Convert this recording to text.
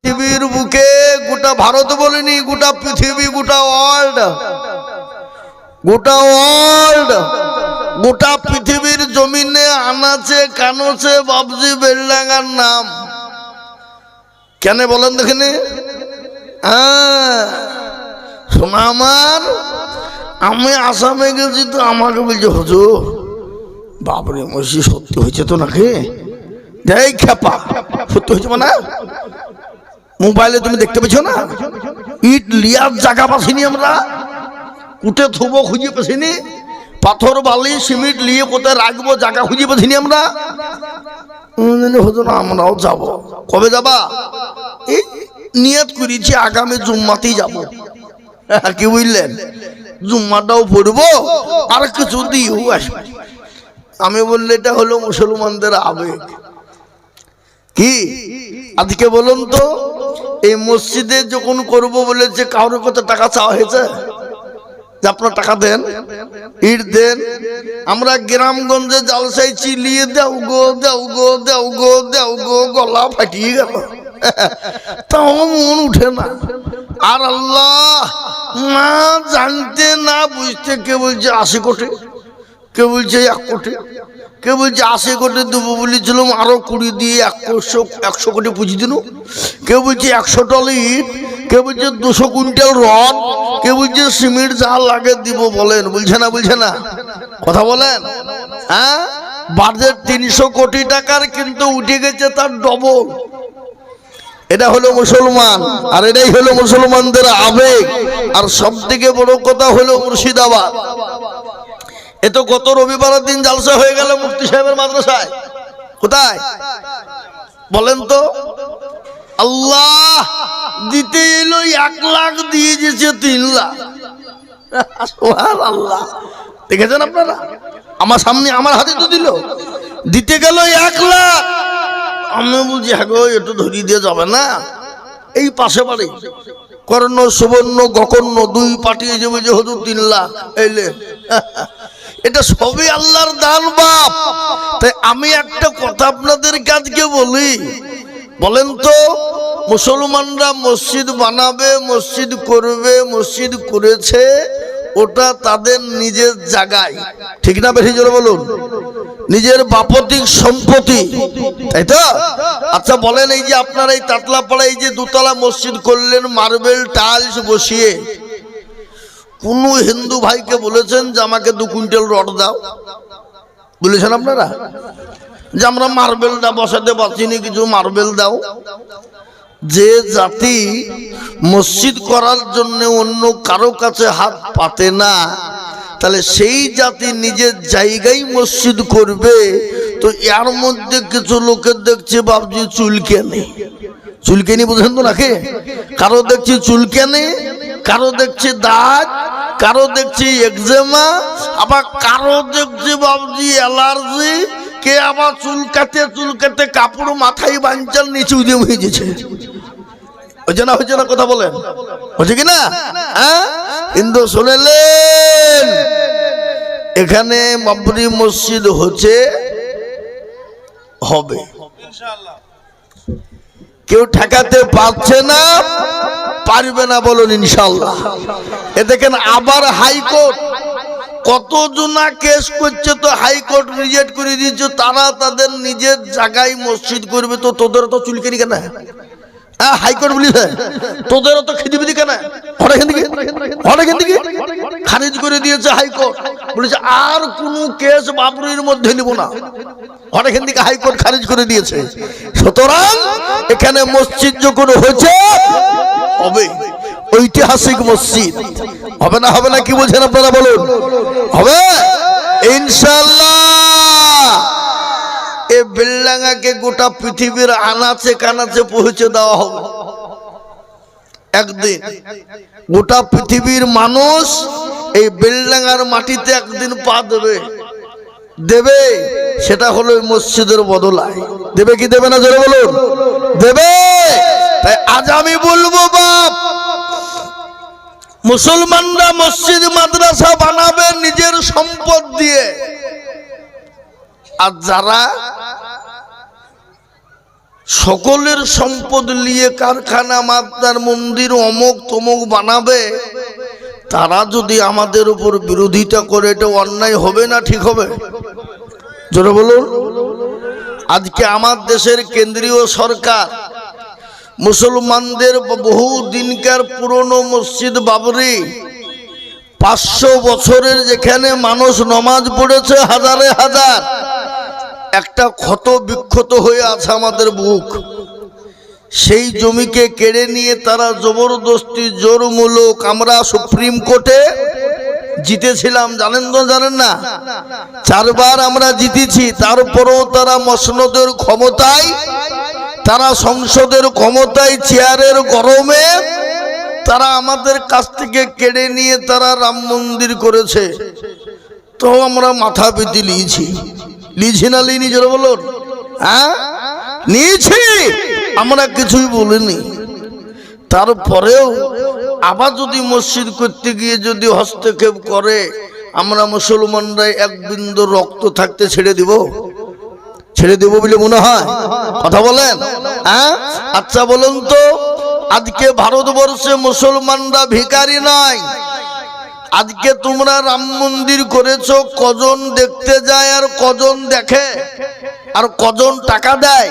পৃথিবীর বুকে গোটা ভারত বলিনি, গোটা পৃথিবী, গোটা ওয়ার্ল্ড, গোটা পৃথিবীর জমিনে আনাচে কানচে বাবজি বেলডাঙ্গার নাম কেন বলেন দেখিনি? শোনা আমার, আমি আসামে গেছি তো আমাকে বলছে হুজুর বাবরে মসজিদ সত্যি হয়েছে তো নাকি? দেখ খেপা, সত্যি হয়েছে মানে মোবাইলে তুমি দেখতে পেছ না? ইট লিয়ার জায়গা পাচ্ছিনি, আমরা কুটে থুবো খুঁজে পেছিনি, পাথর বালি সিমেন্ট লিয়ে কোথায় রাখবো জায়গা খুঁজে পেছিনি আমরা। হুজুর আমরাও যাব। কবে যাবা? এই নিয়ত করেছি আগামী জুম্মাতেই যাব। কি বুঝলেন? জুম্মাটাও পড়বো আর কিছু দিয়েও আসবো। আমি বললে এটা হলো মুসলমানদের আবেগ। কি আজকে বলুন তো, এই মসজিদে যখন করব বলেছে কারোর কত টাকা চাওয়া হয়েছে যে আপনার টাকা দেন, ইট দেন? আমরা গ্রামগঞ্জে জালসাই চিলিয়ে দেও গো দেও গো দেও গো দেও গো, গলা ফাটিয়ে গেল, তাও মন উঠে না। আর আল্লাহ না জানতে না বুঝতে কে বলছে 80 কোটি, কে বলছে 1 কোটি, কে বলছে 80 কোটি দেবো বলেছিলাম আরো 20 দিয়ে 100 কোটি পুঁজি দিল, কেউ বলছে 100 টলি ইট, কেউ বলছে 200 কুইন্টাল রড, কেউ বলছে সিমেন্ট যা লাগে দিব। বলেন বলছে না? বলছে না? কথা বলেন। হ্যাঁ, বাজেট 300 কোটি টাকার কিন্তু উঠে গেছে তার ডবল। এটা হলো মুসলমান, আর এটাই হলো মুসলমানদের আবেগ। আর সব থেকে বড় কথা হলো মুর্শিদাবাদ। এ তো গত রবিবারের দিন জালসা হয়ে গেল মুফতি সাহেবের মাদ্রাসায়। কোথায় বলেন তো? আল্লাহ দিতে এলো 1 লাখ, দিয়ে দিয়েছে 3 লাখ। আল্লাহ, দেখেছেন আপনারা? আমার সামনে আমার হাতে তো দিল, দিতে গেল 1 লাখ। আমি বলছি হ্যাঁ গো, একটু ধরিয়ে দিয়ে যাবে না? এই পাশে বাড়ি কর্ণ সুবর্ণ গকর্ণ 2 পাঠিয়ে যাবে যে হুজুর 3 লাখ এলে। এটা সবই আল্লাহর দান বাপ। তাই আমি একটা কথা আপনাদের কাছে বলি, বলেন তো, মুসলমানরা মসজিদ বানাবে, মসজিদ করবে, মসজিদ করেছে, ওটা তাদের নিজের জায়গায়, ঠিক না? বেশি জোরে বলুন, নিজের বাপতিক সম্পত্তি, তাই তো? আচ্ছা বলেন, এই যে আপনারা এই তাতলাপাড়ায় যে 2 তলা মসজিদ করলেন মার্বেল টাইলস বসিয়ে, কোন হিন্দু ভাইকে বলেছেন যে আমাকে 2 কুইন্টাল রড দাও? বলেছেন আপনারা যে আমরা মার্বেলটা বসাতে পারছি না, কিছু মার্বেল দাও? যে জাতি মসজিদ করার জন্য অন্য কারো কাছে হাত পাতে না, তাহলে সেই জাতি নিজের জায়গায় মসজিদ করবে। তো এর মধ্যে কিছু লোকের দেখছে বাবজি চুলকানি, চুলকানি বুঝেন তো নাকি? কারো দেখছি চুলকানি, কারো দেখছি দাগ, কারো দেখছি একজেমা, আবার কারো দেখছি বাবজি অ্যালার্জি, কে আবার চুলকাতে কাপড় মাথায় বাঞ্চাল নিচে উদে হয়ে গেছে। হয়েছে না? হয়েছে না? কথা বলেন, হচ্ছে কিনা? হ্যাঁ, কিন্তু শুনেলেন এখানে বাবরি মসজিদ হচ্ছে, হবে, কেউ ঠেকাতে পারছে না, পারবে না, বলুন ইনশাআল্লাহ। এ দেখেন আবার হাইকোর্ট কত জনা কেস করছে, তো হাইকোর্ট রিজেক্ট করে দিয়েছে, তারা তাদের নিজের জায়গায় মসজিদ করবে। তো তোদের তো চুলকানি কেন? হাইকোর্ট বলিছে তোদেরও তো খিদিবিদি কেন? খারিজ করে দিয়েছে হাইকোর্ট, বলেছে আর কোন কেস বাবরির মধ্যে নিব না। অনেকখান থেকে হাইকোর্ট খারিজ করে দিয়েছে। সুতরাং এখানে মসজিদ যখন হয়েছে হবে, ঐতিহাসিক মসজিদ হবে না? হবে না? কি বলছেন আপনারা বলুন? হবে ইনশাআল্লাহ। এই বেলডাঙ্গাকে গোটা পৃথিবীর আনাচে কানাচে পৌঁছে দেওয়া হবে। একদিন গোটা পৃথিবীর মানুষ এই বেলডাঙ্গার মাটিতে একদিন পা দেবে, দেবে। সেটা হলো মসজিদের বদলায়। দেবে কি দেবে না? জোরে বলুন, দেবে। তাই আজ আমি বলবো বাপ, মুসলমানরা মসজিদ মাদ্রাসা বানাবে নিজের সম্পদ দিয়ে, আর যারা সকলের সম্পদ নিয়ে কারখানা মাদ্রার মন্দির অমুক তমুক বানাবে, তারা যদি আমাদের উপর বিরোধিতা করে, এটা অন্যায় হবে না ঠিক হবে? জোরে বলুন। আজকে আমার দেশের কেন্দ্রীয় সরকার মুসলমানদের বহু দিনকার পুরনো মসজিদ বাবরি 500 বছরের, যেখানে মানুষ নমাজ পড়েছে হাজারে হাজার, একটা ক্ষত বিক্ষত হয়ে আছে আমাদের বুক। সেই জমিকে কেড়ে নিয়ে তারা জবরদস্তি জোরমূলক, আমরা সুপ্রিম কোর্টে জিতেছিলাম, জানেন তো জানেন না, 4 বার আমরা জিতেছি। তারপরেও তারা মসনদের ক্ষমতায়, তারা সংসদের ক্ষমতায়, চেয়ারের গরমে তারা আমাদের কাছ থেকে কেড়ে নিয়ে তারা রাম মন্দির করেছে। তো আমরা মাথা পেতে নিয়েছি, নিয়েছি না লিনি? জোরে বলুন। হ্যাঁ, নিয়েছি, আমরা কিছুই বলিনি। তারপরেও আবার যদি মসজিদ করতে গিয়ে যদি হস্তক্ষেপ করে, আমরা মুসলমানরা এক বিন্দু রক্ত থাকতে ছেড়ে দিব? ছেড়ে দেব বলে মনে হয়? কথা বলেন। হ্যাঁ, আচ্ছা বলুন তো, আজকে ভারতবর্ষে মুসলমানরা ভিখারি নয়। আজকে তোমরা রাম মন্দির করেছো, কজন দেখতে যায় আর কজন দেখে আর কজন টাকা দেয়?